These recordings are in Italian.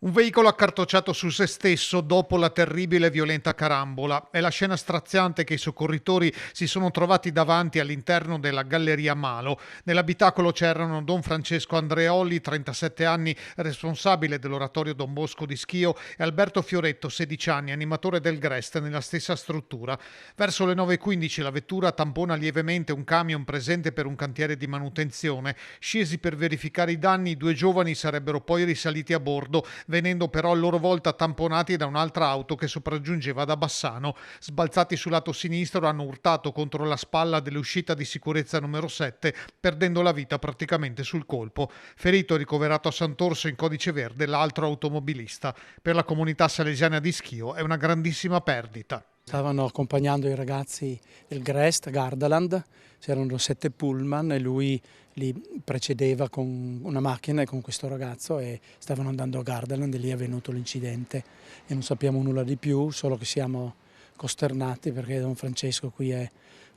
Un veicolo accartocciato su se stesso dopo la terribile e violenta carambola. È la scena straziante che i soccorritori si sono trovati davanti all'interno della Galleria Malo. Nell'abitacolo c'erano Don Francesco Andreoli, 37 anni, responsabile dell'oratorio Don Bosco di Schio, e Alberto Fioretto, 16 anni, animatore del Grest nella stessa struttura. Verso le 9:15 la vettura tampona lievemente un camion presente per un cantiere di manutenzione. Scesi per verificare i danni, i due giovani sarebbero poi risaliti a bordo, venendo però a loro volta tamponati da un'altra auto che sopraggiungeva da Bassano. Sbalzati sul lato sinistro hanno urtato contro la spalla dell'uscita di sicurezza numero 7, perdendo la vita praticamente sul colpo. Ferito e ricoverato a Sant'Orso in codice verde l'altro automobilista. Per la comunità salesiana di Schio è una grandissima perdita. Stavano accompagnando i ragazzi del Grest, Gardaland, c'erano 7 pullman e lui li precedeva con una macchina e con questo ragazzo e stavano andando a Gardaland e lì è avvenuto l'incidente e non sappiamo nulla di più, solo che siamo costernati perché Don Francesco qui è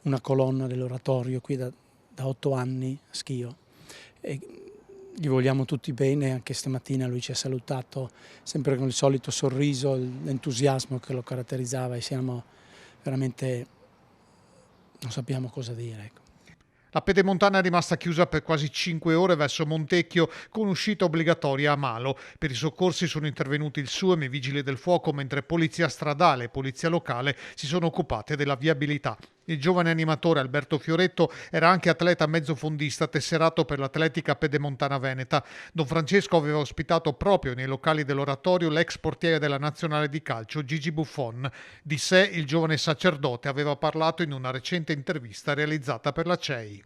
una colonna dell'oratorio qui da 8 anni a Schio. E gli vogliamo tutti bene, anche stamattina lui ci ha salutato sempre con il solito sorriso, l'entusiasmo che lo caratterizzava e siamo veramente, non sappiamo cosa dire. Ecco. La pedemontana è rimasta chiusa per quasi 5 ore verso Montecchio con uscita obbligatoria a Malo. Per i soccorsi sono intervenuti il SUEM e i vigili del fuoco, mentre polizia stradale e polizia locale si sono occupate della viabilità. Il giovane animatore Alberto Fioretto era anche atleta mezzofondista tesserato per l'Atletica Pedemontana Veneta. Don Francesco aveva ospitato proprio nei locali dell'oratorio l'ex portiere della nazionale di calcio Gigi Buffon. Di sé il giovane sacerdote aveva parlato in una recente intervista realizzata per la CEI.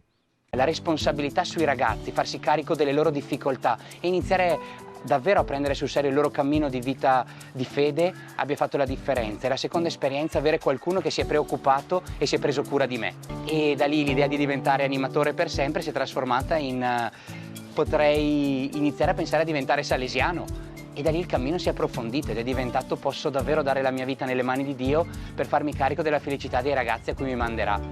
La responsabilità sui ragazzi, farsi carico delle loro difficoltà e iniziare davvero a prendere sul serio il loro cammino di vita di fede abbia fatto la differenza. E la seconda esperienza, avere qualcuno che si è preoccupato e si è preso cura di me. E da lì l'idea di diventare animatore per sempre si è trasformata in potrei iniziare a pensare a diventare salesiano. E da lì il cammino si è approfondito ed è diventato posso davvero dare la mia vita nelle mani di Dio per farmi carico della felicità dei ragazzi a cui mi manderà.